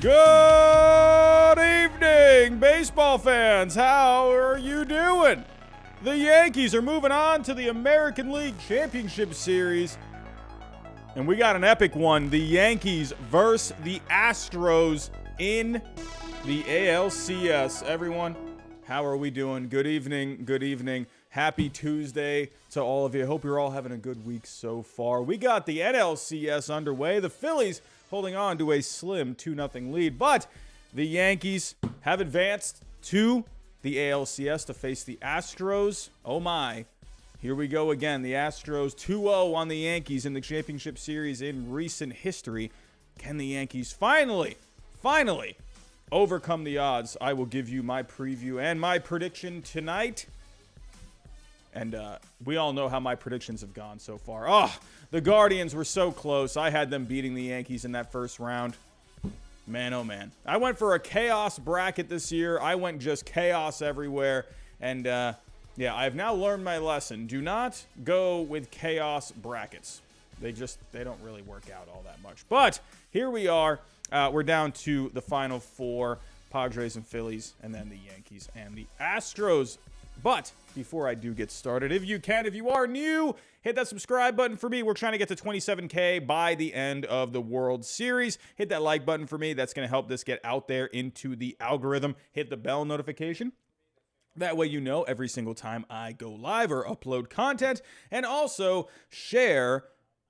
Good evening, baseball fans. How are you doing? The Yankees are moving on to the American League Championship Series. And we got an epic one. The Yankees versus the Astros in the ALCS. Everyone, how are we doing? Good evening. Good evening. Happy Tuesday to all of you. I hope you're all having a good week so far. We got the NLCS underway. The Phillies holding on to a slim 2-0 lead. But the Yankees have advanced to the ALCS to face the Astros. Oh my. Here we go again. The Astros 2-0 on the Yankees in the championship series in recent history. Can the Yankees finally overcome the odds? I will give you my preview and my prediction tonight. And we all know how my predictions have gone so far. Oh, the Guardians were so close. I had them beating the Yankees in that first round. Man, oh man. I went for a chaos bracket this year. I went just chaos everywhere. And yeah, I've now learned my lesson. Do not go with chaos brackets. They don't really work out all that much. But here we are. We're down to the final four. Padres and Phillies, and then the Yankees and the Astros. But before I do get started, if you are new, hit that subscribe button for me. We're trying to get to 27K by the end of the World Series. Hit that like button for me. That's going to help this get out there into the algorithm. Hit the bell notification. That way you know every single time I go live or upload content. And also share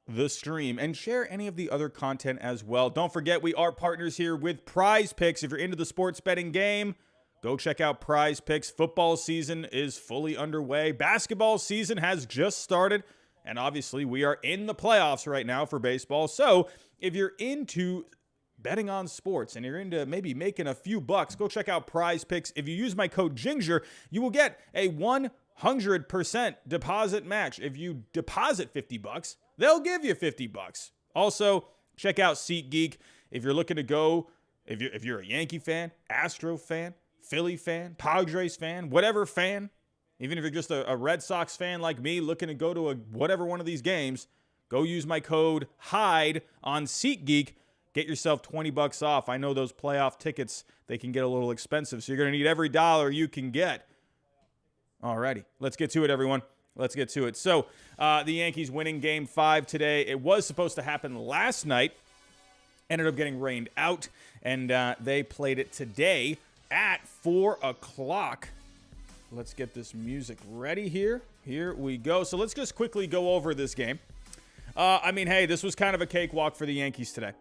the stream and share any of the other content as well. Don't forget, we are partners here with Prize Picks. If you're into the sports betting game, go check out Prize Picks. Football season is fully underway. Basketball season has just started. And obviously, we are in the playoffs right now for baseball. So if you're into betting on sports and you're into maybe making a few bucks, go check out Prize Picks. If you use my code Ginger, you will get a 100% deposit match. If you deposit $50, they'll give you $50. Also, check out SeatGeek. If you're looking to go, if you're a Yankee fan, Astro fan, Philly fan, Padres fan, whatever fan, even if you're just a Red Sox fan like me looking to go to whatever one of these games, go use my code HIDE on SeatGeek. Get yourself $20 off. I know those playoff tickets, they can get a little expensive, so you're going to need every dollar you can get. Alrighty, let's get to it, everyone. Let's get to it. So, the Yankees winning Game 5 today. It was supposed to happen last night. Ended up getting rained out, and they played it today at 4 o'clock. Let's get this music ready here. Here we go. So let's just quickly go over this game. I mean, hey, this was kind of a cakewalk for the Yankees today.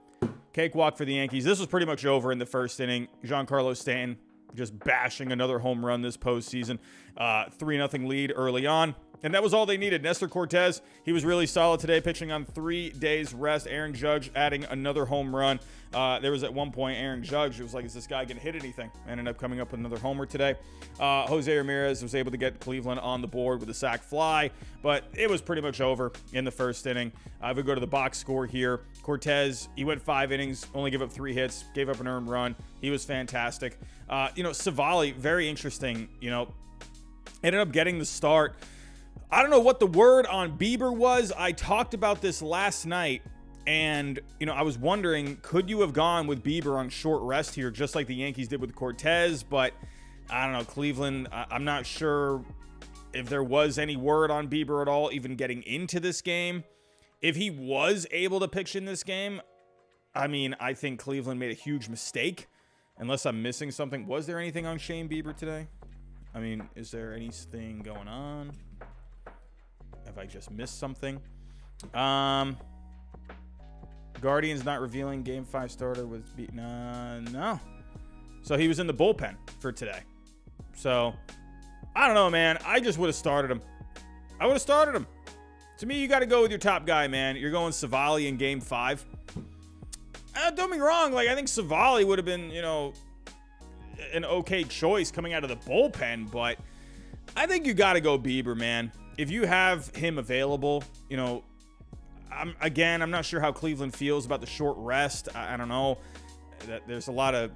Cakewalk for the Yankees. This was pretty much over in the first inning. Giancarlo Stanton just bashing another home run this postseason. 3-0 lead early on. And that was all they needed. Nestor Cortez, he was really solid today, pitching on 3 days rest. Aaron Judge adding another home run. There was at one point Aaron Judge, it was like, is this guy going to hit anything? Ended up coming up with another homer today. Jose Ramirez was able to get Cleveland on the board with a sac fly, but it was pretty much over in the first inning. If we go to the box score here, Cortez, he went 5 innings, only gave up 3 hits, gave up an earned run. He was fantastic. Savali, very interesting, ended up getting the start. I don't know what the word on Bieber was. I talked about this last night, and, I was wondering, could you have gone with Bieber on short rest here, just like the Yankees did with Cortez? But, I don't know, Cleveland, I'm not sure if there was any word on Bieber at all, even getting into this game. If he was able to pitch in this game, I mean, I think Cleveland made a huge mistake, unless I'm missing something. Was there anything on Shane Bieber today? I mean, is there anything going on? Have I just missed something? Guardians not revealing Game 5 starter was beaten. No. So he was in the bullpen for today. So, I don't know, man. I just would have started him. To me, you got to go with your top guy, man. You're going Savali in Game 5. Don't get me wrong. I think Savali would have been, an okay choice coming out of the bullpen. But I think you got to go Bieber, man. If you have him available, I'm not sure how Cleveland feels about the short rest. I don't know. There's a lot of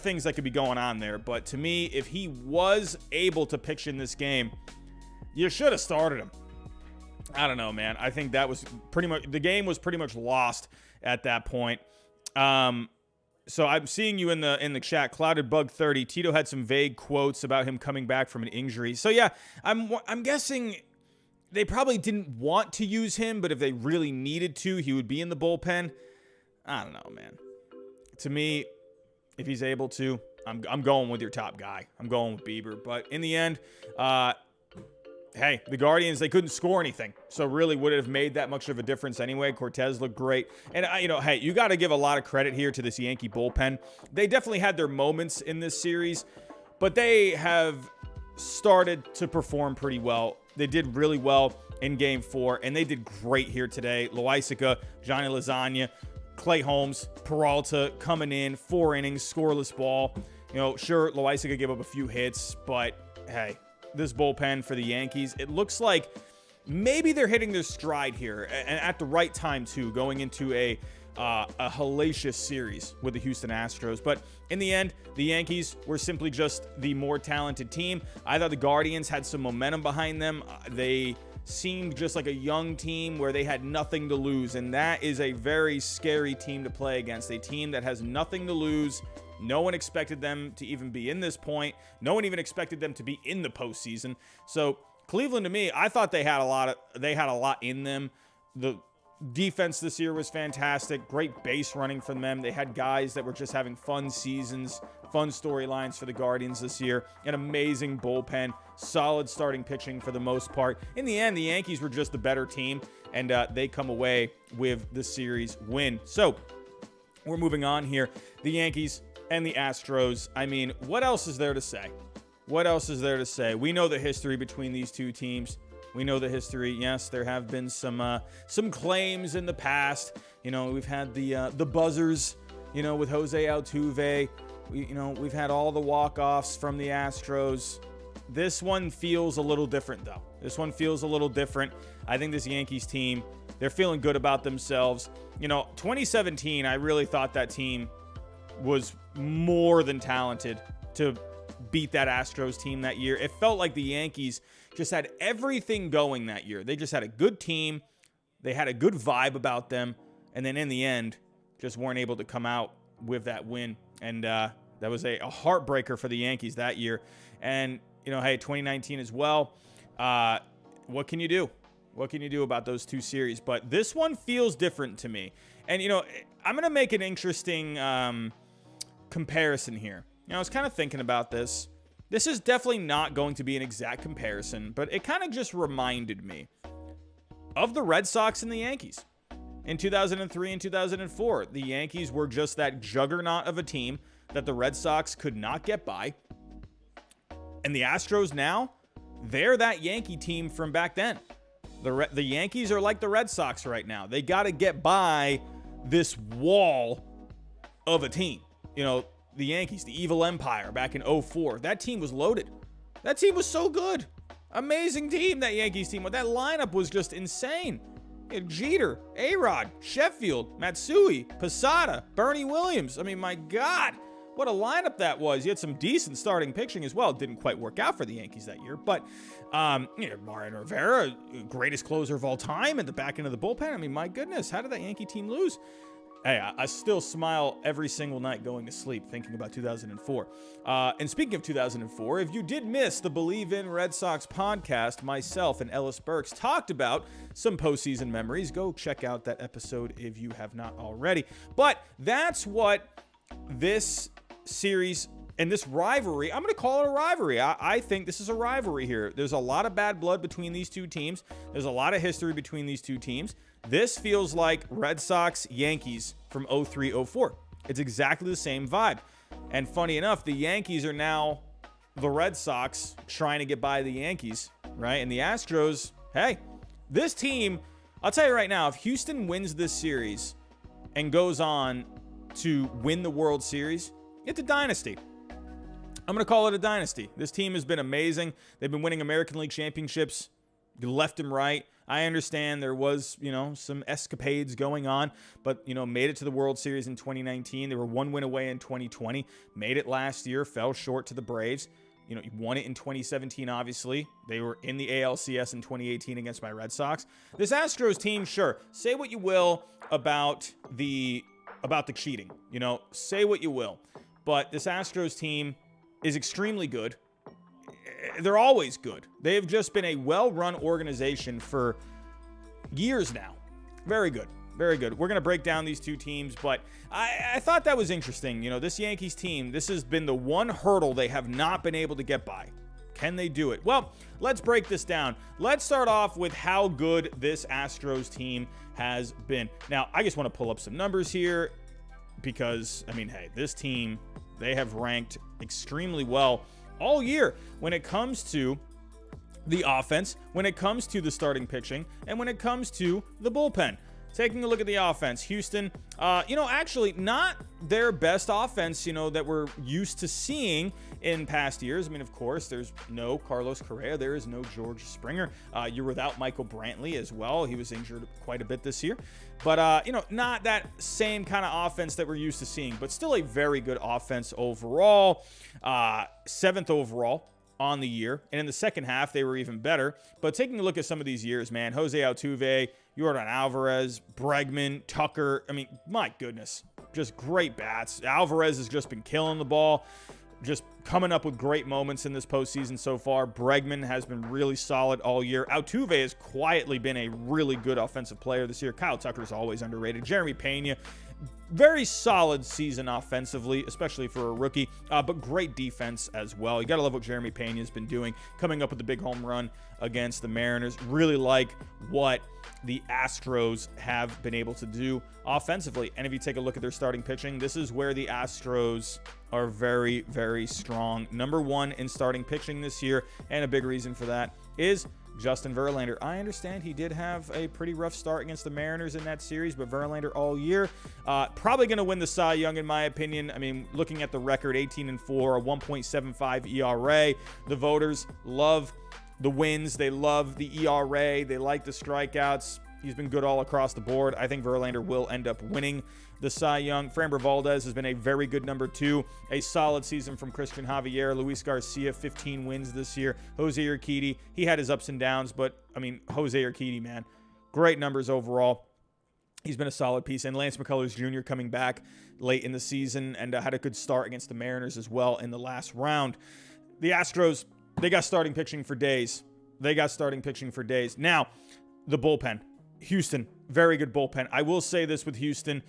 things that could be going on there. But to me, if he was able to pitch in this game, you should have started him. I don't know, man. I think that was the game was pretty much lost at that point. So I'm seeing you in the chat. Clouded Bug 30. Tito had some vague quotes about him coming back from an injury. So yeah, I'm guessing they probably didn't want to use him, but if they really needed to, he would be in the bullpen. I don't know, man. To me, if he's able to, I'm going with your top guy. I'm going with Bieber. But in the end, hey, the Guardians, they couldn't score anything. So really, would it have made that much of a difference anyway? Cortez looked great. And, hey, you got to give a lot of credit here to this Yankee bullpen. They definitely had their moments in this series, but they have started to perform pretty well. They did really well in Game 4, and they did great here today. Loaisiga, Johnny Lasagna, Clay Holmes, Peralta coming in, 4 innings, scoreless ball. Sure, Loaisiga gave up a few hits, but, hey, this bullpen for the Yankees, it looks like maybe they're hitting their stride here and at the right time too, going into a hellacious series with the Houston Astros. But in the end, the Yankees were simply just the more talented team. I thought the Guardians had some momentum behind them. They seemed just like a young team where they had nothing to lose, and that is a very scary team to play against, a team that has nothing to lose. No one expected them to even be in this point. No one even expected them to be in the postseason. So Cleveland, to me, I thought they had a lot in them. The defense this year was fantastic. Great base running from them. They had guys that were just having fun seasons, fun storylines for the Guardians this year. An amazing bullpen, solid starting pitching for the most part. In the end, the Yankees were just the better team, and they come away with the series win. So we're moving on here. The Yankees and the Astros. I mean, what else is there to say? What else is there to say? We know the history between these two teams. We know the history. Yes, there have been some claims in the past. We've had the buzzers, with Jose Altuve. We've had all the walk-offs from the Astros. This one feels a little different, though. This one feels a little different. I think this Yankees team, they're feeling good about themselves. 2017, I really thought that team was more than talented to beat that Astros team that year. It felt like the Yankees just had everything going that year. They just had a good team. They had a good vibe about them. And then in the end, just weren't able to come out with that win. And that was a heartbreaker for the Yankees that year. And, hey, 2019 as well. What can you do? What can you do about those two series? But this one feels different to me. And, I'm going to make an interesting comparison here. I was kind of thinking about this. This is definitely not going to be an exact comparison, but it kind of just reminded me of the Red Sox and the Yankees. In 2003 and 2004, the Yankees were just that juggernaut of a team that the Red Sox could not get by. And the Astros now, they're that Yankee team from back then. The Yankees are like the Red Sox right now. They got to get by this wall of a team. The Yankees, the evil empire back in 2004. That team was loaded. That team was so good. Amazing team, that Yankees team. That lineup was just insane. You had Jeter, A-Rod, Sheffield, Matsui, Posada, Bernie Williams. I mean, my God, what a lineup that was. You had some decent starting pitching as well. It didn't quite work out for the Yankees that year. But, Mariano Rivera, greatest closer of all time at the back end of the bullpen. I mean, my goodness, how did that Yankee team lose? Hey, I still smile every single night going to sleep thinking about 2004. And speaking of 2004, if you did miss the Believe in Red Sox podcast, myself and Ellis Burks talked about some postseason memories. Go check out that episode if you have not already. But that's what this series and this rivalry, I'm going to call it a rivalry. I think this is a rivalry here. There's a lot of bad blood between these two teams. There's a lot of history between these two teams. This feels like Red Sox Yankees from 03-04. It's exactly the same vibe. And funny enough, the Yankees are now the Red Sox trying to get by the Yankees, right? And the Astros, hey, this team, I'll tell you right now, if Houston wins this series and goes on to win the World Series, it's a dynasty. I'm going to call it a dynasty. This team has been amazing. They've been winning American League championships left and right. I understand there was, some escapades going on, but, made it to the World Series in 2019. They were one win away in 2020, made it last year, fell short to the Braves. You won it in 2017, obviously. They were in the ALCS in 2018 against my Red Sox. This Astros team, sure, say what you will about the about the cheating. You know, say what you will. But this Astros team is extremely good. They're always good. They have just been a well-run organization for years now. Very good. Very good. We're going to break down these two teams, but I thought that was interesting. You know, this Yankees team, this has been the one hurdle they have not been able to get by. Can they do it? Well, let's break this down. Let's start off with how good this Astros team has been. Now, I just want to pull up some numbers here because, I mean, hey, this team, they have ranked extremely well all year when it comes to the offense, when it comes to the starting pitching, and when it comes to the bullpen. Taking a look at the offense, Houston, actually not their best offense, that we're used to seeing in past years. I mean, of course, there's no Carlos Correa. There is no George Springer. You're without Michael Brantley as well. He was injured quite a bit this year. But, not that same kind of offense that we're used to seeing, but still a very good offense overall. 7th overall on the year. And in the second half, they were even better. But taking a look at some of these years, man, Jose Altuve, Yordan Alvarez, Bregman, Tucker. I mean, my goodness, just great bats. Alvarez has just been killing the ball, just coming up with great moments in this postseason so far. Bregman has been really solid all year. Altuve has quietly been a really good offensive player this year. Kyle Tucker's always underrated. Jeremy Pena, very solid season offensively, especially for a rookie, but great defense as well. You got to love what Jeremy Pena has been doing, coming up with the big home run against the Mariners. Really like what the Astros have been able to do offensively. And if you take a look at their starting pitching, this is where the Astros are very, very strong. Number one in starting pitching this year, and a big reason for that is Justin Verlander. I understand he did have a pretty rough start against the Mariners in that series, but Verlander all year, probably going to win the Cy Young in my opinion. I mean, looking at the record, 18-4, a 1.75 ERA. The voters love the wins. They love the ERA. They like the strikeouts. He's been good all across the board. I think Verlander will end up winning the Cy Young. Framber Valdez has been a very good number 2. A solid season from Christian Javier. Luis Garcia, 15 wins this year. Jose Urquidy, he had his ups and downs, but, I mean, Jose Urquidy, man, great numbers overall. He's been a solid piece. And Lance McCullers Jr. coming back late in the season and had a good start against the Mariners as well in the last round. The Astros, they got starting pitching for days. Now, the bullpen. Houston, very good bullpen. I will say this with Houston.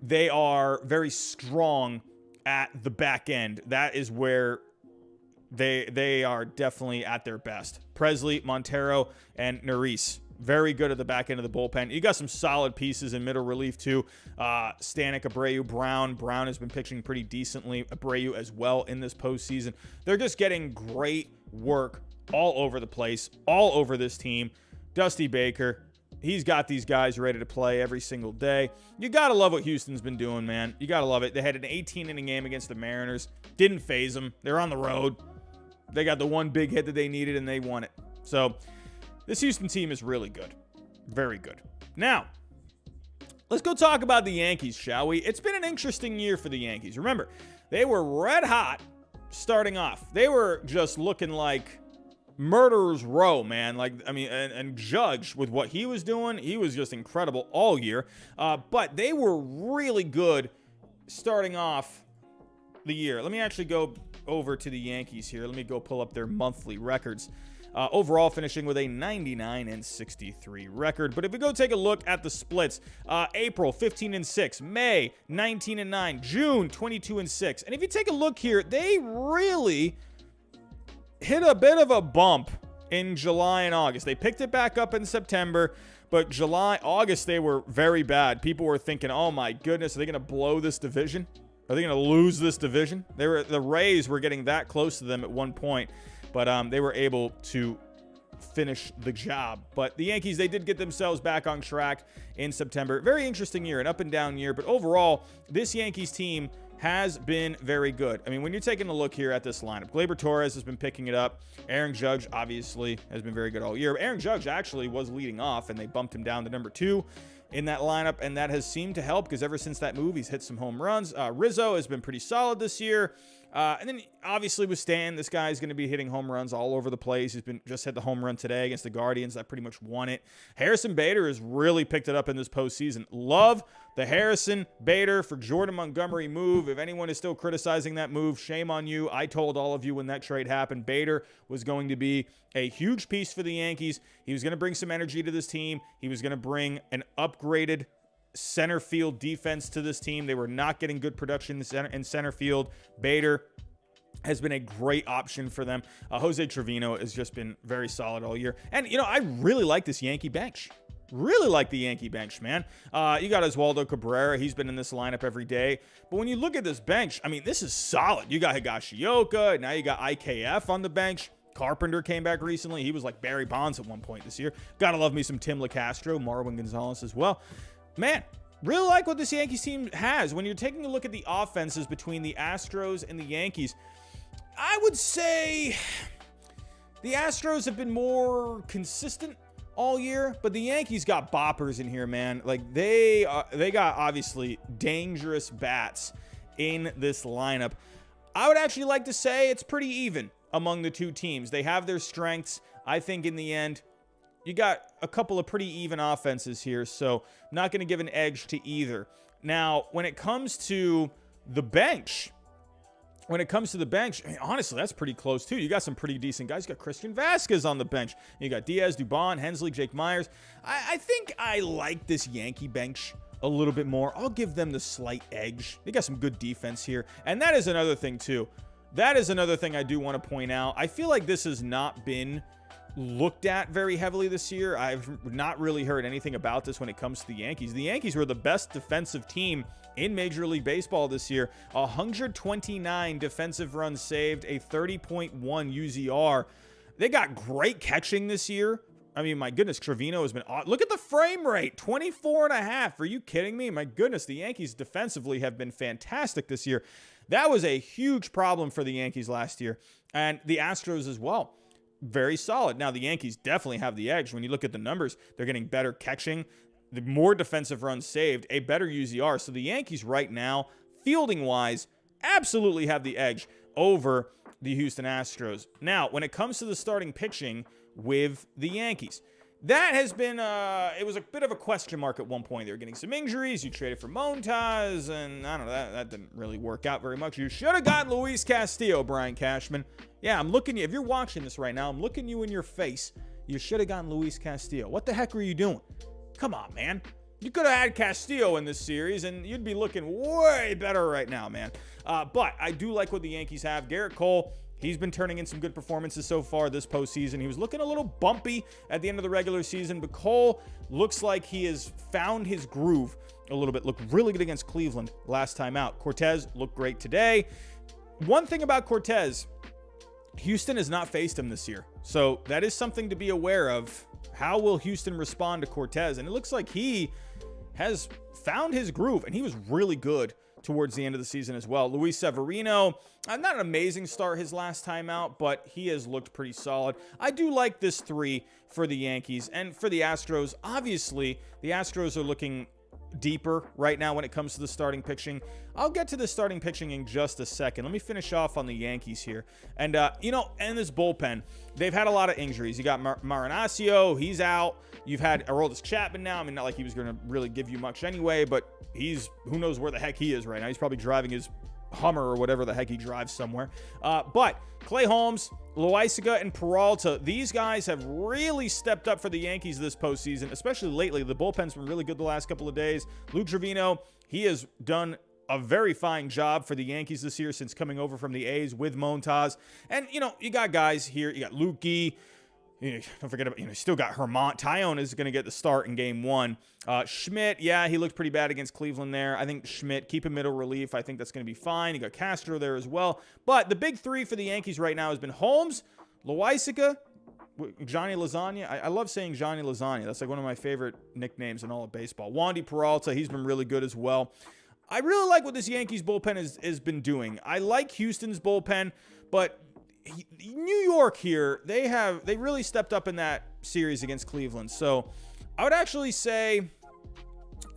They are very strong at the back end. That is where they are definitely at their best. Presley, Montero, and Neris. Very good at the back end of the bullpen. You got some solid pieces in middle relief, too. Stanek, Abreu, Brown. Brown has been pitching pretty decently. Abreu as well in this postseason. They're just getting great work all over the place, all over this team. Dusty Baker, he's got these guys ready to play every single day. You got to love what Houston's been doing, man. You got to love it. They had an 18-inning game against the Mariners. Didn't phase them. They're on the road. They got the one big hit that they needed, and they won it. So this Houston team is really good. Very good. Now, let's go talk about the Yankees, shall we? It's been an interesting year for the Yankees. Remember, they were red hot starting off. They were just looking like murderer's row, man. And Judge, with what he was doing, he was just incredible all year. But they were really good starting off the year. Let me actually go over to the Yankees here. Let me go pull up their monthly records. Overall finishing with a 99-63 record. But if we go take a look at the splits, April 15-6, May 19-9, June 22-6. And if you take a look here, they really hit a bit of a bump in July and August. They picked it back up in September, but July, August, they were very bad. People were thinking, oh my goodness, are they going to blow this division? Are they going to lose this division? The Rays were getting that close to them at one point, but they were able to finish the job. But the Yankees, they did get themselves back on track in September. Very interesting year, an up and down year, but overall, this Yankees team has been very good. I mean, when you're taking a look here at this lineup, Gleyber Torres has been picking it up. Aaron Judge, obviously, has been very good all year. Aaron Judge actually was leading off, and they bumped him down to number 2 in that lineup, and that has seemed to help because ever since that move, he's hit some home runs. Rizzo has been pretty solid this year. And then obviously with Stan, this guy's going to be hitting home runs all over the place. He's just hit the home run today against the Guardians. That pretty much won it. Harrison Bader has really picked it up in this postseason. Love the Harrison Bader for Jordan Montgomery move. If anyone is still criticizing that move, shame on you. I told all of you when that trade happened, Bader was going to be a huge piece for the Yankees. He was going to bring some energy to this team. He was going to bring an upgraded center field defense to this team. They were not getting good production in center field. Bader has been a great option for them. Jose Trevino has just been very solid all year. And, I really like this Yankee bench. Really like the Yankee bench, man. You got Oswaldo Cabrera. He's been in this lineup every day. But when you look at this bench, I mean, this is solid. You got Higashioka. Now you got IKF on the bench. Carpenter came back recently. He was like Barry Bonds at one point this year. Gotta love me some Tim LeCastro, Marwin Gonzalez as well. Man, really like what this Yankees team has. When you're taking a look at the offenses between the Astros and the Yankees, I would say the Astros have been more consistent all year, but the Yankees got boppers in here, man. Like they got obviously dangerous bats in this lineup. I would actually like to say it's pretty even among the two teams. They have their strengths. I think in the end, you got a couple of pretty even offenses here, so I'm not going to give an edge to either. Now, when it comes to the bench, I mean, honestly, that's pretty close, too. You got some pretty decent guys. You got Christian Vasquez on the bench. You got Diaz, Dubon, Hensley, Jake Myers. I think I like this Yankee bench a little bit more. I'll give them the slight edge. They got some good defense here. And that is another thing, too. That is another thing I do want to point out. I feel like this has not been looked at very heavily this year. I've not really heard anything about this when it comes to the Yankees. The Yankees were the best defensive team in Major League Baseball this year. 129 defensive runs saved, a 30.1 UZR. They got great catching this year. I mean, my goodness, Trevino has been... Look at the frame rate, 24.5. Are you kidding me? My goodness, the Yankees defensively have been fantastic this year. That was a huge problem for the Yankees last year, and the Astros as well. Very solid. Now, the Yankees definitely have the edge. When you look at the numbers, they're getting better catching, the more defensive runs saved, a better UZR. So the Yankees right now, fielding-wise, absolutely have the edge over the Houston Astros. Now, when it comes to the starting pitching with the Yankees, that has been, it was a bit of a question mark at one point. They were getting some injuries. You traded for Montas, and I don't know, that didn't really work out very much. You should have gotten Luis Castillo, Brian Cashman. Yeah, I'm looking you. If you're watching this right now, I'm looking you in your face. You should have gotten Luis Castillo. What the heck are you doing? Come on, man. You could have had Castillo in this series, and you'd be looking way better right now, man. But I do like what the Yankees have. Garrett Cole, he's been turning in some good performances so far this postseason. He was looking a little bumpy at the end of the regular season, but Cole looks like he has found his groove a little bit. Looked really good against Cleveland last time out. Cortez looked great today. One thing about Cortez, Houston has not faced him this year. So that is something to be aware of. How will Houston respond to Cortez? And it looks like he has found his groove, and he was really good towards the end of the season as well. Luis Severino, not an amazing start his last time out, but he has looked pretty solid. I do like this three for the Yankees. And for the Astros, obviously, the Astros are looking deeper right now when it comes to the starting pitching. I'll get to the starting pitching in just a second. Let me finish off on the Yankees here. And, and this bullpen, they've had a lot of injuries. You got Marinaccio, he's out. You've had Aroldis Chapman now. I mean, not like he was going to really give you much anyway, but who knows where the heck he is right now. He's probably driving his Hummer or whatever the heck he drives somewhere. But Clay Holmes, Loaisaga, and Peralta, these guys have really stepped up for the Yankees this postseason, especially lately. The bullpen's been really good the last couple of days. Luke Trevino, he has done a very fine job for the Yankees this year since coming over from the A's with Montas. And, you got guys here. You got Lukey. Don't forget about, still got Hermont. Tyone is going to get the start in game one. Schmidt, yeah, he looked pretty bad against Cleveland there. I think Schmidt, keep him middle relief. I think that's going to be fine. You got Castro there as well. But the big three for the Yankees right now has been Holmes, Loaisaga, Johnny Lasagna. I love saying Johnny Lasagna. That's like one of my favorite nicknames in all of baseball. Wandy Peralta, he's been really good as well. I really like what this Yankees bullpen has been doing. I like Houston's bullpen, but New York here, they really stepped up in that series against Cleveland. So I would actually say,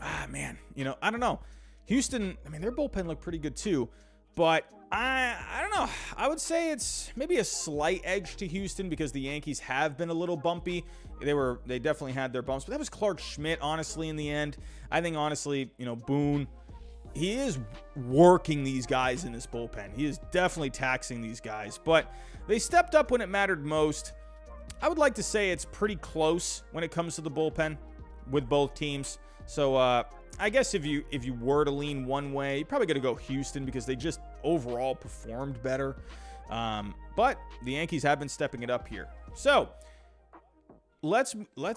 I don't know. Houston, I mean, their bullpen looked pretty good too. But I don't know. I would say it's maybe a slight edge to Houston because the Yankees have been a little bumpy. They definitely had their bumps, but that was Clark Schmidt, honestly, in the end. I think, honestly, Boone, he is working these guys in this bullpen. He is definitely taxing these guys, but they stepped up when it mattered most. I would like to say it's pretty close when it comes to the bullpen with both teams. So I guess if you were to lean one way, you're probably going to go Houston because they just overall performed better. But the Yankees have been stepping it up here. So let's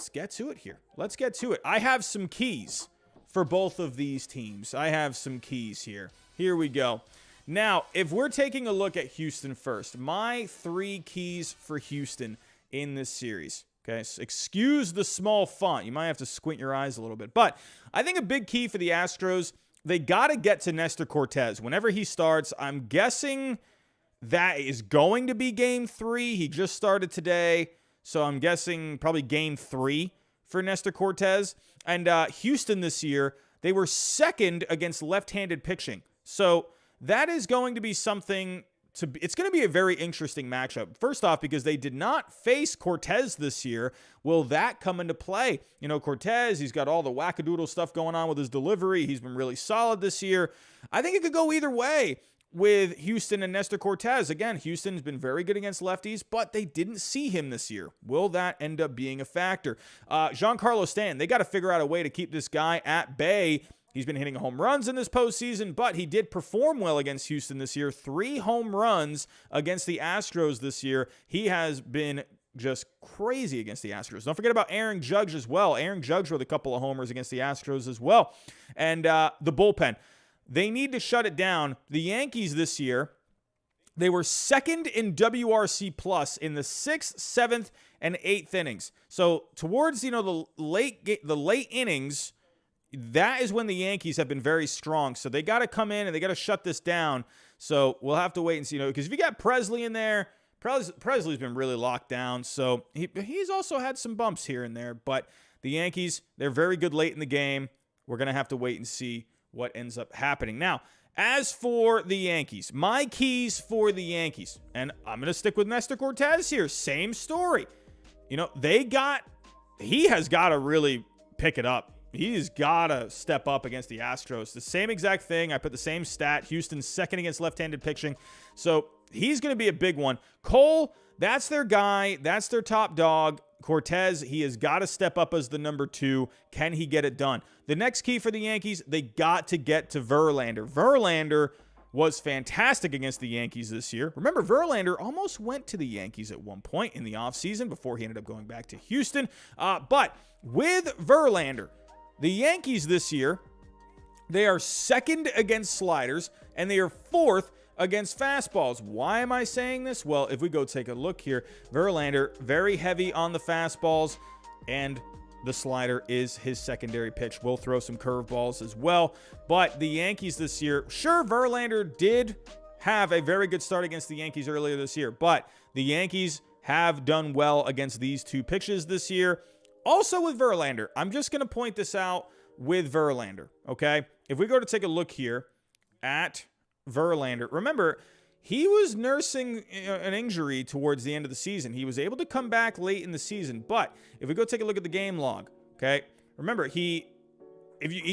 get to it here. Let's get to it. I have some keys for both of these teams. I have some keys here. Here we go. Now, if we're taking a look at Houston first, my 3 keys for Houston in this series. Okay, so excuse the small font. You might have to squint your eyes a little bit. But I think a big key for the Astros, they got to get to Nestor Cortes. Whenever he starts, I'm guessing that is going to be Game 3. He just started today, so I'm guessing probably Game 3 for Nestor Cortes. And Houston this year, they were second against left-handed pitching. So that is going to be something... It's going to be a very interesting matchup. First off, because they did not face Cortes this year. Will that come into play? Cortes, he's got all the wackadoodle stuff going on with his delivery. He's been really solid this year. I think it could go either way with Houston and Nestor Cortes. Again, Houston's been very good against lefties, but they didn't see him this year. Will that end up being a factor? Giancarlo Stanton, they got to figure out a way to keep this guy at bay. He's been hitting home runs in this postseason, but he did perform well against Houston this year. 3 home runs against the Astros this year. He has been just crazy against the Astros. Don't forget about Aaron Judge as well. Aaron Judge with a couple of homers against the Astros as well. And the bullpen, they need to shut it down. The Yankees this year, they were second in WRC plus in the 6th, 7th, and 8th innings. So towards the late innings, that is when the Yankees have been very strong. So they got to come in and they got to shut this down. So we'll have to wait and see. Because if you got Presley in there, Presley's been really locked down. So he's also had some bumps here and there. But the Yankees, they're very good late in the game. We're going to have to wait and see what ends up happening. Now, as for the Yankees, my keys for the Yankees, and I'm going to stick with Nestor Cortes here. Same story. He has got to really pick it up. He's got to step up against the Astros. The same exact thing. I put the same stat. Houston's second against left-handed pitching. So he's going to be a big one. Cole, that's their guy. That's their top dog. Cortes, he has got to step up as the number 2. Can he get it done? The next key for the Yankees, they got to get to Verlander. Verlander was fantastic against the Yankees this year. Remember, Verlander almost went to the Yankees at one point in the offseason before he ended up going back to Houston. But with Verlander, the Yankees this year, they are second against sliders, and they are 4th against fastballs. Why am I saying this? Well, if we go take a look here, Verlander, very heavy on the fastballs, and the slider is his secondary pitch. We'll throw some curveballs as well. But the Yankees this year, sure, Verlander did have a very good start against the Yankees earlier this year, but the Yankees have done well against these 2 pitches this year. Also with Verlander, I'm just going to point this out with Verlander, okay? If we go to take a look here at Verlander, remember, he was nursing an injury towards the end of the season. He was able to come back late in the season, but if we go take a look at the game log, okay? Remember, he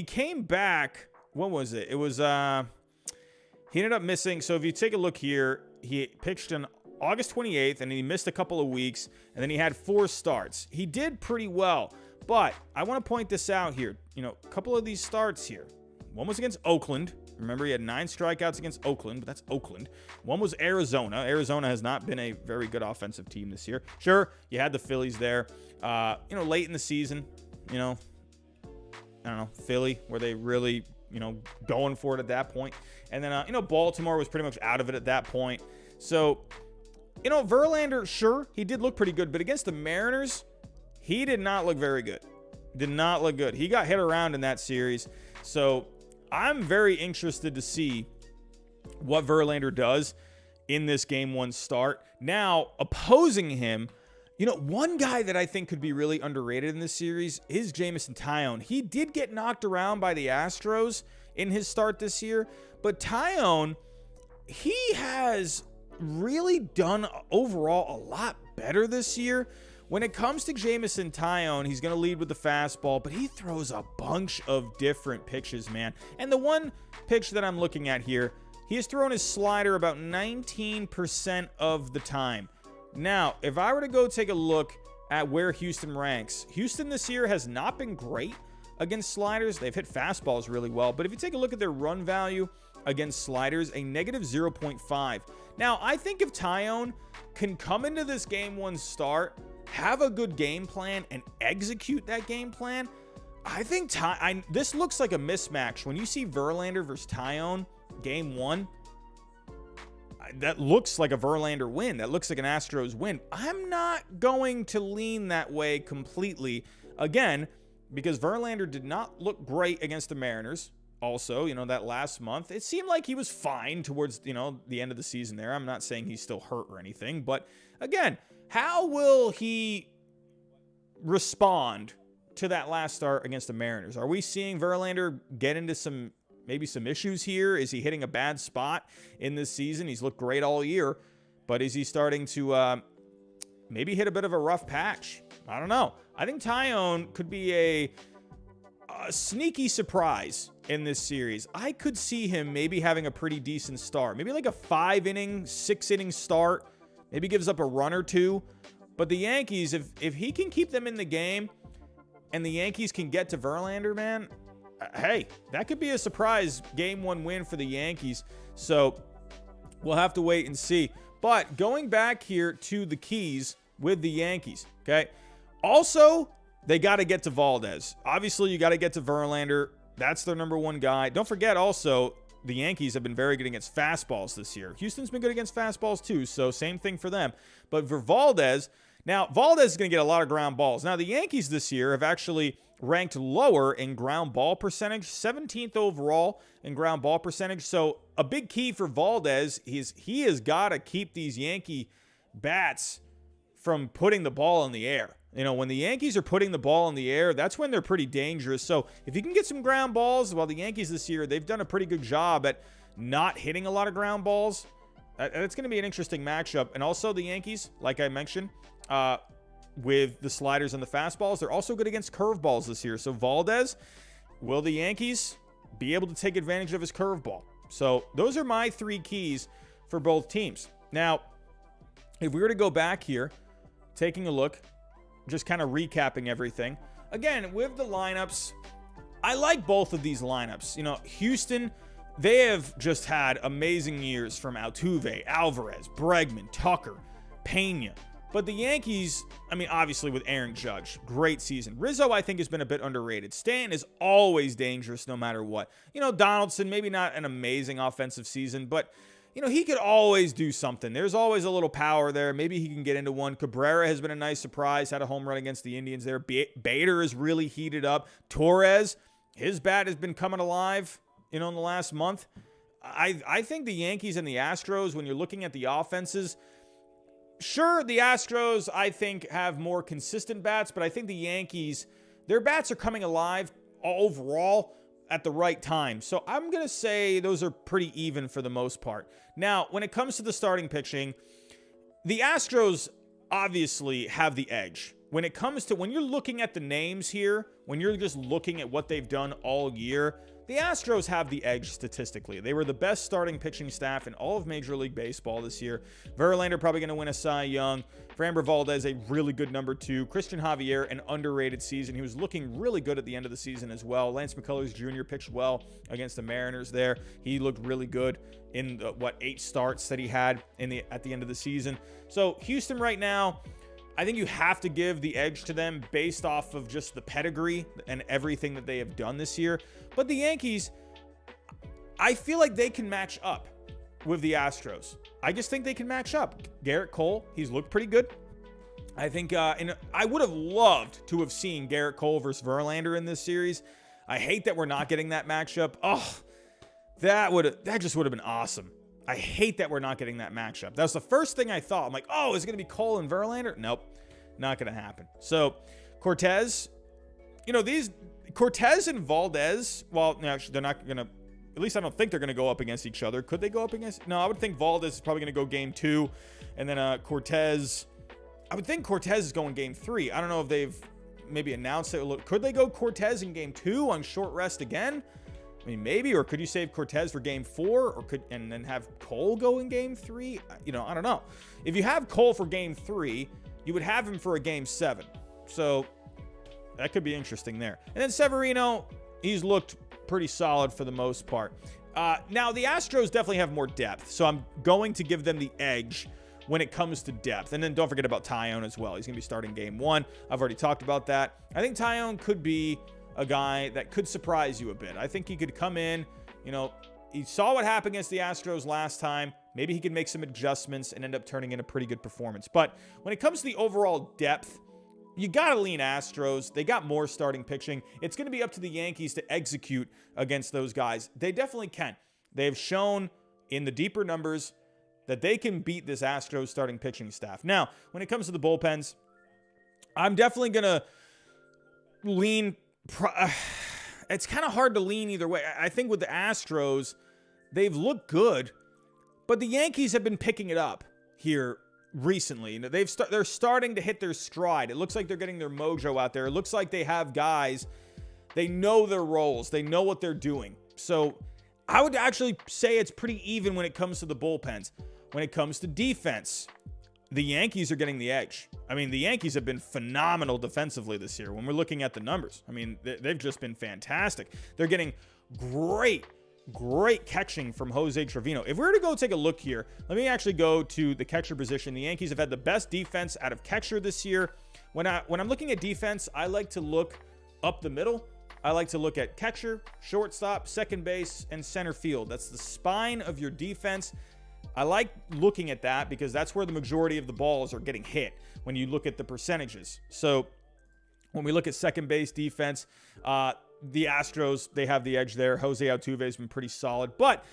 came back, what was it? It was, he ended up missing, so if you take a look here, he pitched in August 28th, and he missed a couple of weeks, and then he had 4 starts. He did pretty well, but I want to point this out here. A couple of these starts here. One was against Oakland. Remember, he had 9 strikeouts against Oakland, but that's Oakland. One was Arizona. Arizona has not been a very good offensive team this year. Sure, you had the Phillies there. Late in the season, I don't know, Philly, where they really, going for it at that point. And then, Baltimore was pretty much out of it at that point. So, Verlander, sure, he did look pretty good, but against the Mariners, he did not look very good. Did not look good. He got hit around in that series. So I'm very interested to see what Verlander does in this Game 1 start. Now, opposing him, one guy that I think could be really underrated in this series is Jameson Taillon. He did get knocked around by the Astros in his start this year, but Taillon, he has really done overall a lot better this year. When it comes to Jameson Taillon, he's going to lead with the fastball, but he throws a bunch of different pitches, man. And the one pitch that I'm looking at here, he has thrown his slider about 19% of the time. Now, if I were to go take a look at where Houston ranks, Houston this year has not been great against sliders. They've hit fastballs really well, but if you take a look at their run value against sliders, a negative 0.5. Now, I think if Taillon can come into this game one start, have a good game plan, and execute that game plan, I think this looks like a mismatch. When you see Verlander versus Taillon game one, that looks like a Verlander win. That looks like an Astros win. I'm not going to lean that way completely. Again, because Verlander did not look great against the Mariners. Also, that last month, it seemed like he was fine towards, the end of the season there. I'm not saying he's still hurt or anything, but again, how will he respond to that last start against the Mariners? Are we seeing Verlander get into maybe some issues here? Is he hitting a bad spot in this season? He's looked great all year, but is he starting to maybe hit a bit of a rough patch? I don't know. I think Taillon could be a sneaky surprise in this series. I could see him maybe having a pretty decent start. Maybe like a 5-inning, 6-inning start. Maybe gives up a run or two. But the Yankees, if he can keep them in the game and the Yankees can get to Verlander, man, hey, that could be a surprise game one win for the Yankees. So we'll have to wait and see. But going back here to the keys with the Yankees, okay? Also, they got to get to Valdez. Obviously, you got to get to Verlander. That's their number one guy. Don't forget also, the Yankees have been very good against fastballs this year. Houston's been good against fastballs too, so same thing for them. But for Valdez, now Valdez is going to get a lot of ground balls. Now the Yankees this year have actually ranked lower in ground ball percentage, 17th overall in ground ball percentage. So a big key for Valdez is he has got to keep these Yankee bats from putting the ball in the air. When the Yankees are putting the ball in the air, that's when they're pretty dangerous. So if you can get some ground balls, well, the Yankees this year, they've done a pretty good job at not hitting a lot of ground balls. It's going to be an interesting matchup. And also the Yankees, like I mentioned, with the sliders and the fastballs, they're also good against curveballs this year. So Valdez, will the Yankees be able to take advantage of his curveball? So those are my three keys for both teams. Now, if we were to go back here, taking a look, just kind of recapping everything. Again, with the lineups, I like both of these lineups. Houston, they have just had amazing years from Altuve, Alvarez, Bregman, Tucker, Pena. But the Yankees, obviously with Aaron Judge, great season. Rizzo, I think, has been a bit underrated. Stanton is always dangerous no matter what. Donaldson, maybe not an amazing offensive season, but he could always do something. There's always a little power there. Maybe he can get into one. Cabrera has been a nice surprise. Had a home run against the Indians there. Bader is really heated up. Torres, his bat has been coming alive, in the last month. I think the Yankees and the Astros, when you're looking at the offenses, sure, the Astros, I think, have more consistent bats, but I think the Yankees, their bats are coming alive overall at the right time. So I'm going to say those are pretty even for the most part. Now, when it comes to the starting pitching, the Astros obviously have the edge. When it comes to, when you're looking at the names here, when you're just looking at what they've done all year, the Astros have the edge statistically. They were the best starting pitching staff in all of Major League Baseball this year. Verlander probably going to win a Cy Young. Framber Valdez, a really good number 2. Christian Javier, an underrated season. He was looking really good at the end of the season as well. Lance McCullers Jr. pitched well against the Mariners there. He looked really good in the, 8 starts that he had at the end of the season. So Houston right now, I think you have to give the edge to them based off of just the pedigree and everything that they have done this year. But the Yankees, I feel like they can match up with the Astros. I just think they can match up. Garrett Cole, he's looked pretty good. I think, and I would have loved to have seen Garrett Cole versus Verlander in this series. I hate that we're not getting that matchup. Oh, that just would have been awesome. I hate that we're not getting that matchup. That was the first thing I thought. I'm like, oh, is it going to be Cole and Verlander? Nope, not going to happen. So Cortez, Cortez and Valdez, well, no, actually, they're not going to at least I don't think they're going to go up against each other. Could they go up against? No, I would think Valdez is probably going to go game 2. And then Cortez, I would think Cortez is going game 3. I don't know if they've maybe announced it. Could they go Cortez in game 2 on short rest again? I mean, maybe. Or could you save Cortez for game 4? Or and then have Cole go in game 3? You know, I don't know. If you have Cole for game 3, you would have him for a game 7. So that could be interesting there. And then Severino, he's looked pretty solid for the most part. Now, the Astros definitely have more depth, so I'm going to give them the edge when it comes to depth. And then don't forget about Tyone as well. He's going to be starting game 1. I've already talked about that. I think Tyone could be a guy that could surprise you a bit. I think he could come in, you know, he saw what happened against the Astros last time. Maybe he could make some adjustments and end up turning in a pretty good performance. But when it comes to the overall depth, you got to lean Astros. They got more starting pitching. It's going to be up to the Yankees to execute against those guys. They definitely can. They've shown in the deeper numbers that they can beat this Astros starting pitching staff. Now, when it comes to the bullpens, I'm definitely going to lean. It's kind of hard to lean either way. I think with the Astros, they've looked good, but the Yankees have been picking it up here recently. You know, they're starting to hit their stride. It looks like they're getting their mojo out there. It looks like they have guys. They know their roles. They know what they're doing. So I would actually say it's pretty even when it comes to the bullpens. When it comes to defense, the Yankees are getting the edge. I mean, the Yankees have been phenomenal defensively this year when we're looking at the numbers. I mean, they've just been fantastic. They're getting great catching from Jose Trevino. If we were to go take a look here, let me actually go to the catcher position. The Yankees have had the best defense out of catcher this year. When I'm looking at defense, I like to look up the middle. I like to look at catcher, shortstop, second base, and center field. That's the spine of your defense. I like looking at that because that's where the majority of the balls are getting hit when you look at the percentages. So when we look at second base defense, the Astros, they have the edge there. Jose Altuve has been pretty solid, but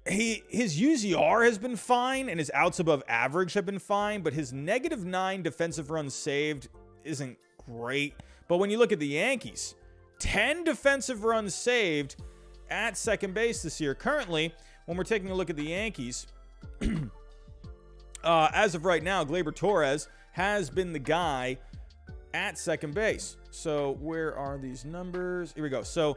his UZR has been fine and his outs above average have been fine, but his -9 defensive runs saved isn't great. But when you look at the Yankees, 10 defensive runs saved at second base this year. Currently, when we're taking a look at the Yankees, as of right now, Gleyber Torres has been the guy at second base. So where are these numbers? Here we go. So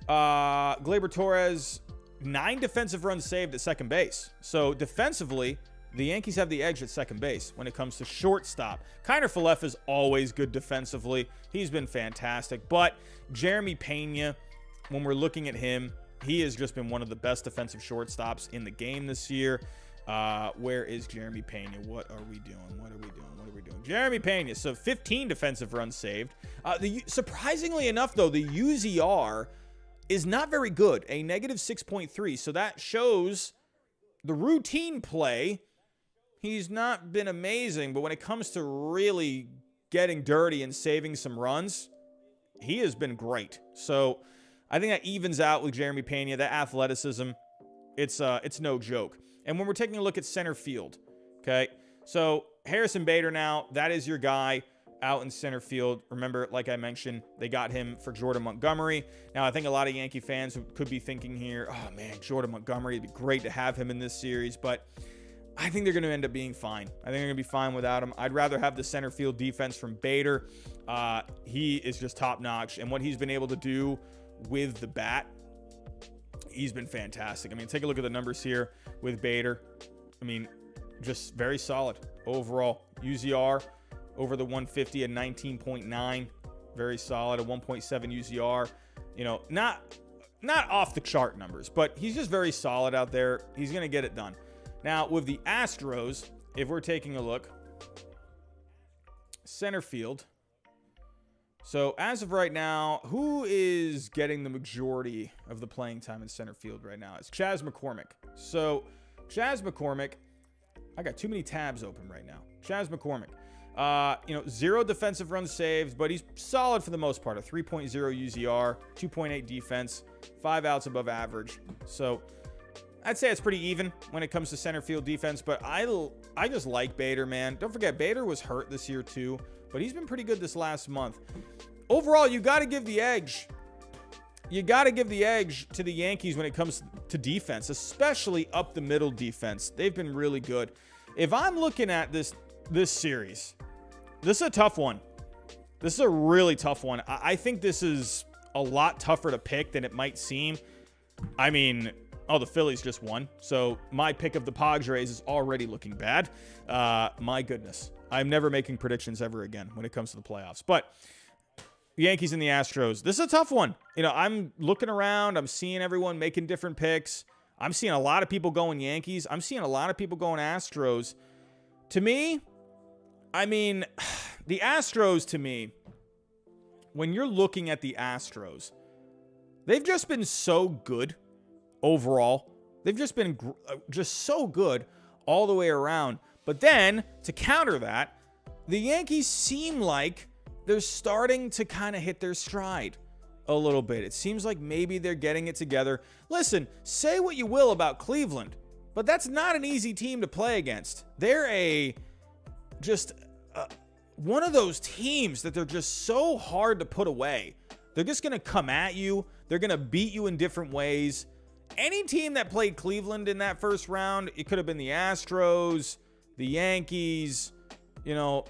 Gleyber Torres, 9 defensive runs saved at second base. So defensively, the Yankees have the edge at second base when it comes to shortstop. Kiner Falefa is always good defensively. He's been fantastic. But Jeremy Pena, when we're looking at him, he has just been one of the best defensive shortstops in the game this year. Where is Jeremy Pena? What are we doing? Jeremy Pena. So 15 defensive runs saved. Surprisingly enough, though, the UZR is not very good, a -6.3. So that shows the routine play. He's not been amazing, but when it comes to really getting dirty and saving some runs, he has been great. So I think that evens out with Jeremy Pena. That athleticism, it's no joke. And when we're taking a look at center field, okay, so Harrison Bader now, that is your guy out in center field. Remember, like I mentioned, they got him for Jordan Montgomery. Now, I think a lot of Yankee fans could be thinking here, oh man, Jordan Montgomery, it'd be great to have him in this series, but I think they're going to end up being fine. I think they're going to be fine without him. I'd rather have the center field defense from Bader. He is just top notch, and what he's been able to do with the bat, he's been fantastic. I mean, take a look at the numbers here with Bader. I mean, just very solid overall. UZR over the 150 at 19.9, very solid. A 1.7 UZR, you know, not off the chart numbers, but he's just very solid out there. He's going to get it done. Now, with the Astros, if we're taking a look, center field. So as of right now, who is getting the majority of the playing time in center field right now? It's Chas McCormick. So Chas McCormick, I got too many tabs open right now. Chas McCormick, 0 defensive runs saved, but he's solid for the most part. A 3.0 UZR, 2.8 defense, 5 outs above average. So I'd say it's pretty even when it comes to center field defense, but I just like Bader, man. Don't forget, Bader was hurt this year too, but he's been pretty good this last month. Overall, you got to give the edge you got to give the edge to the Yankees when it comes to defense, especially up the middle defense. They've been really good. If I'm looking at this series, this is a tough one. This is a really tough one. I think this is a lot tougher to pick than it might seem. I mean, the Phillies just won. So my pick of the Padres is already looking bad. My goodness. I'm never making predictions ever again when it comes to the playoffs. But the Yankees and the Astros, this is a tough one. I'm looking around. I'm seeing everyone making different picks. I'm seeing a lot of people going Yankees. I'm seeing a lot of people going Astros. To me, I mean, the Astros, to me, when you're looking at the Astros, they've just been so good overall. They've just been just so good all the way around. But then, to counter that, the Yankees seem like they're starting to kind of hit their stride a little bit. It seems like maybe they're getting it together. Listen, say what you will about Cleveland, but that's not an easy team to play against. They're one of those teams that they're just so hard to put away. They're just going to come at you. They're going to beat you in different ways. Any team that played Cleveland in that first round, it could have been the Astros, the Yankees,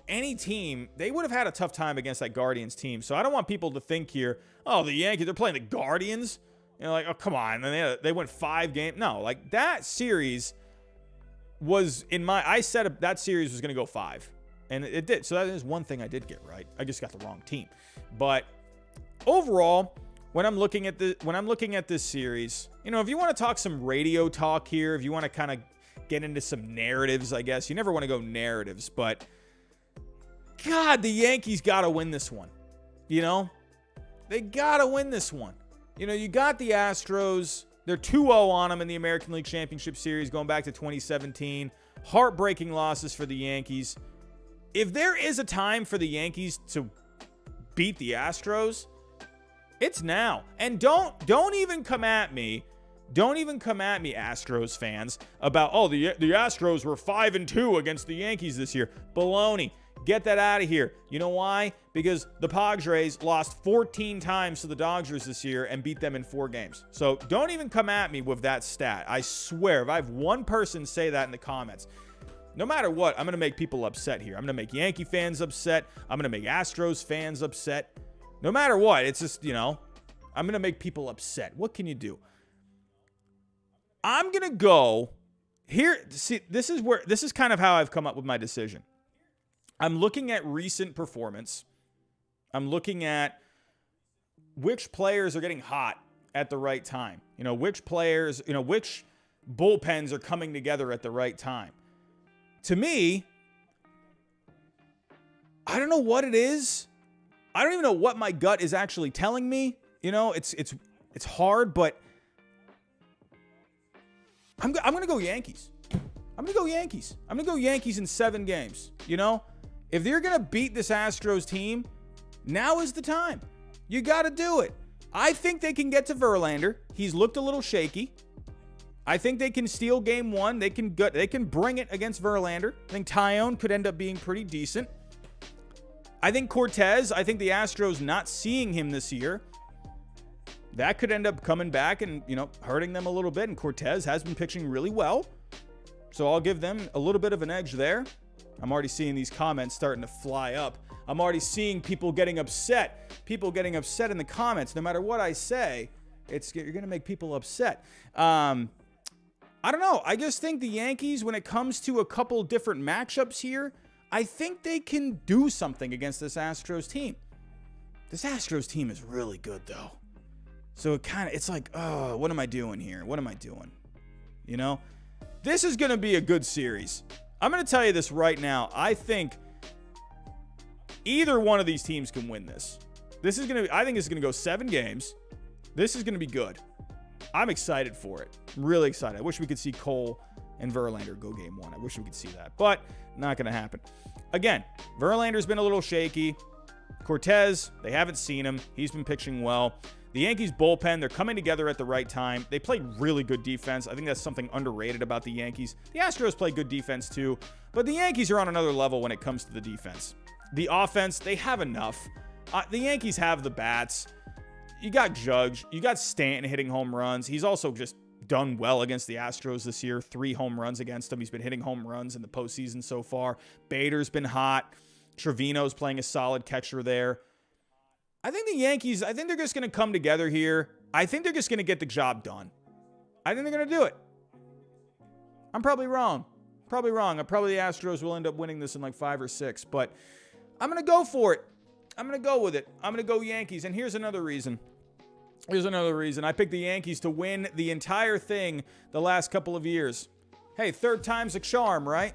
any team, they would have had a tough time against that Guardians team. So I don't want people to think here, the Yankees, they're playing the Guardians. Oh, come on. And they went 5 games. No, like that series was I said that series was going to go 5. And it did. So that is one thing I did get right. I just got the wrong team. But overall, when I'm looking at this series, if you want to talk some radio talk here, if you want to kind of get into some narratives, I guess. You never want to go narratives, but God, the Yankees got to win this one. They got to win this one. You got the Astros. They're 2-0 on them in the American League Championship Series going back to 2017. Heartbreaking losses for the Yankees. If there is a time for the Yankees to beat the Astros, it's now. And don't even come at me. Don't even come at me, Astros fans, about, the Astros were 5-2 against the Yankees this year. Baloney. Get that out of here. You know why? Because the Padres lost 14 times to the Dodgers this year and beat them in 4 games. So don't even come at me with that stat. I swear, if I have one person say that in the comments, no matter what, I'm going to make people upset here. I'm going to make Yankee fans upset. I'm going to make Astros fans upset. No matter what, it's just, I'm going to make people upset. What can you do? I'm going to go here. See, this is kind of how I've come up with my decision. I'm looking at recent performance. I'm looking at which players are getting hot at the right time. Which players, which bullpens are coming together at the right time. To me, I don't know what it is. I don't even know what my gut is actually telling me. It's hard, but I'm going to go Yankees. I'm going to go Yankees. I'm going to go Yankees in 7 games. If they're going to beat this Astros team, now is the time. You got to do it. I think they can get to Verlander. He's looked a little shaky. I think they can steal game 1. They can bring it against Verlander. I think Tyone could end up being pretty decent. I think Cortez, I think the Astros not seeing him this year, that could end up coming back and, hurting them a little bit. And Cortez has been pitching really well. So I'll give them a little bit of an edge there. I'm already seeing these comments starting to fly up. I'm already seeing people getting upset. People getting upset in the comments. No matter what I say, you're going to make people upset. I don't know. I just think the Yankees, when it comes to a couple different matchups here, I think they can do something against this Astros team. This Astros team is really good, though. So it's like, oh, what am I doing here? What am I doing? This is going to be a good series. I'm going to tell you this right now. I think either one of these teams can win this. I think it's going to go 7 games. This is going to be good. I'm excited for it. I'm really excited. I wish we could see Cole and Verlander go game 1. I wish we could see that, but not going to happen. Again, Verlander's been a little shaky. Cortez, they haven't seen him. He's been pitching well. The Yankees bullpen, they're coming together at the right time. They played really good defense. I think that's something underrated about the Yankees. The Astros play good defense too, but the Yankees are on another level when it comes to the defense. The offense, they have enough. The Yankees have the bats. you got Judge. You got Stanton hitting home runs. He's also just done well against the Astros this year. 3 home runs against them. He's been hitting home runs in the postseason so far. Bader's been hot. Trevino's playing a solid catcher there. I think the Yankees, I think they're just going to come together here. I think they're just going to get the job done. I think they're going to do it. I'm probably wrong. Probably the Astros will end up winning this in like 5 or 6, but I'm going to go for it. I'm going to go with it. I'm going to go Yankees, and here's another reason. I picked the Yankees to win the entire thing the last couple of years. Hey, third time's a charm, right?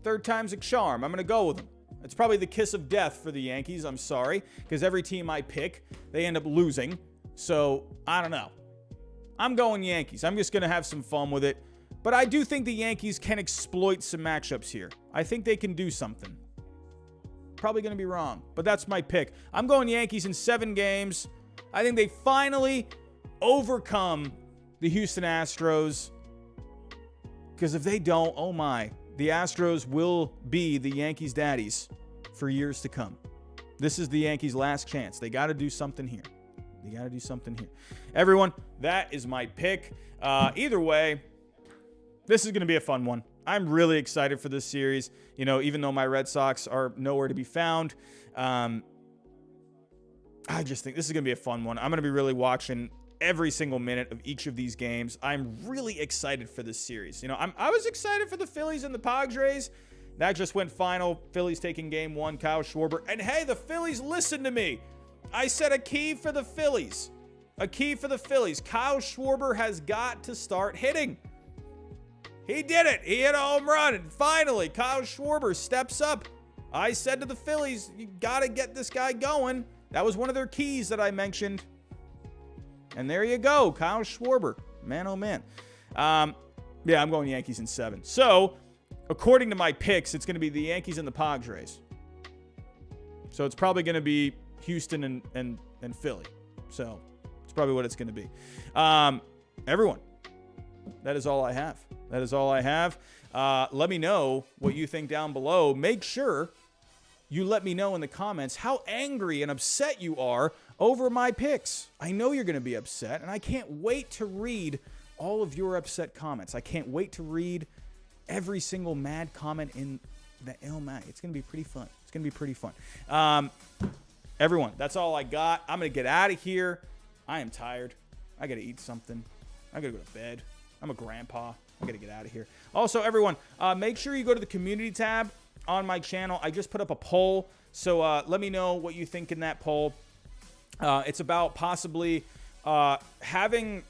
Third time's a charm. I'm going to go with them. It's probably the kiss of death for the Yankees. I'm sorry, because every team I pick, they end up losing. So, I don't know. I'm going Yankees. I'm just going to have some fun with it. But I do think the Yankees can exploit some matchups here. I think they can do something. Probably going to be wrong, but that's my pick. I'm going Yankees in 7 games. I think they finally overcome the Houston Astros. Because if they don't, oh my, the Astros will be the Yankees' daddies for years to come. This is the Yankees' last chance. They got to do something here. Everyone, that is my pick. Either way, this is going to be a fun one. I'm really excited for this series. You know, even though my Red Sox are nowhere to be found, I just think this is going to be a fun one. I'm going to be really watching every single minute of each of these games. I'm really excited for this series. You know, I was excited for the Phillies and the Padres. That just went final. Phillies taking game 1, Kyle Schwarber. And hey, the Phillies, listen to me. I said a key for the Phillies. Kyle Schwarber has got to start hitting. He did it. He hit a home run. And finally, Kyle Schwarber steps up. I said to the Phillies, you got to get this guy going. That was one of their keys that I mentioned. And there you go. Kyle Schwarber. Man, oh man. Yeah, I'm going Yankees in 7. So, according to my picks, it's going to be the Yankees and the Padres. So, it's probably going to be Houston and Philly. So, it's probably what it's going to be. Everyone, that is all I have. Let me know what you think down below. Make sure you let me know in the comments how angry and upset you are over my picks. I know you're going to be upset, and I can't wait to read all of your upset comments. I can't wait to read every single mad comment in the LMAG. It's going to be pretty fun. Everyone, that's all I got. I'm going to get out of here. I am tired. I got to eat something. I got to go to bed. I'm a grandpa. I got to get out of here. Also, everyone, make sure you go to the community tab on my channel. I just put up a poll, so let me know what you think in that poll. It's about possibly having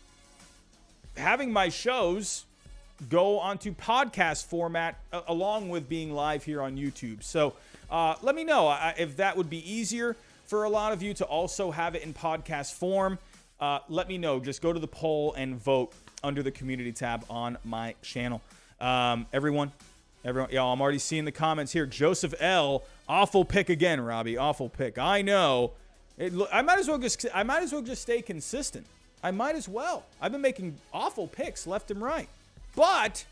my shows go onto podcast format along with being live here on YouTube. So let me know if that would be easier for a lot of you to also have it in podcast form. Let me know. Just go to the poll and vote under the community tab on my channel. Everyone, y'all, I'm already seeing the comments here. Joseph L, awful pick again, Robbie. Awful pick. I know. I might as well just stay consistent. I might as well. I've been making awful picks left and right. But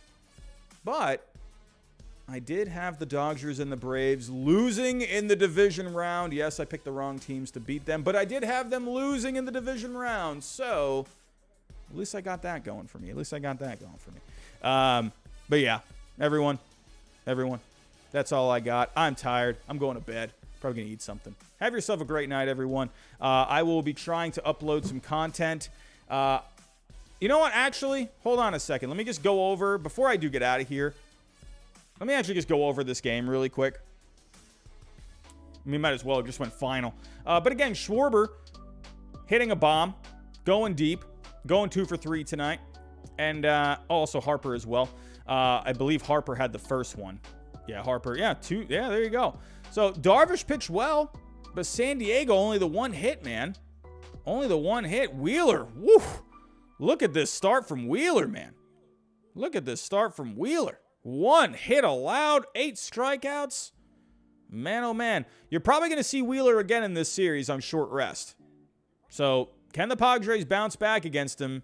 I did have the Dodgers and the Braves losing in the division round. Yes, I picked the wrong teams to beat them, but I did have them losing in the division round. So at least I got that going for me. But yeah, everyone, that's all I got. I'm tired. I'm going to bed. Probably going to eat something. Have yourself a great night, everyone. I will be trying to upload some content. You know what? Actually, hold on a second. Let me just go over, before I do get out of here, let me actually just go over this game really quick. We might as well. It just went final. But again, Schwarber hitting a bomb, going deep, going 2 for 3 tonight. And also Harper as well. I believe Harper had the first one. Yeah, Harper. Yeah, 2. Yeah, there you go. So Darvish pitched well, but San Diego only the 1 hit, man. Only the 1 hit. Wheeler. Woo. Look at this start from Wheeler, man. 1 hit allowed, 8 strikeouts. Man, oh man. You're probably going to see Wheeler again in this series on short rest. So can the Padres bounce back against him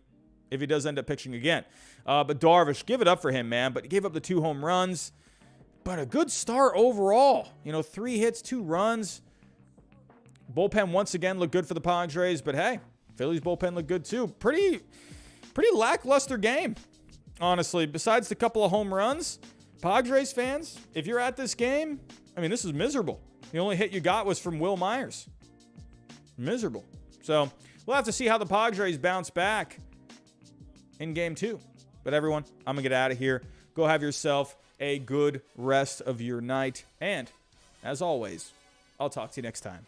if he does end up pitching again? But Darvish, give it up for him, man. But he gave up the 2 home runs. But a good start overall. 3 hits, 2 runs. Bullpen once again looked good for the Padres. But hey, Phillies bullpen looked good too. Pretty lackluster game, honestly. Besides the couple of home runs, Padres fans, if you're at this game, I mean, this is miserable. The only hit you got was from Will Myers. Miserable. So we'll have to see how the Padres bounce back in game 2. But everyone, I'm going to get out of here. Go have yourself a good rest of your night. And as always, I'll talk to you next time.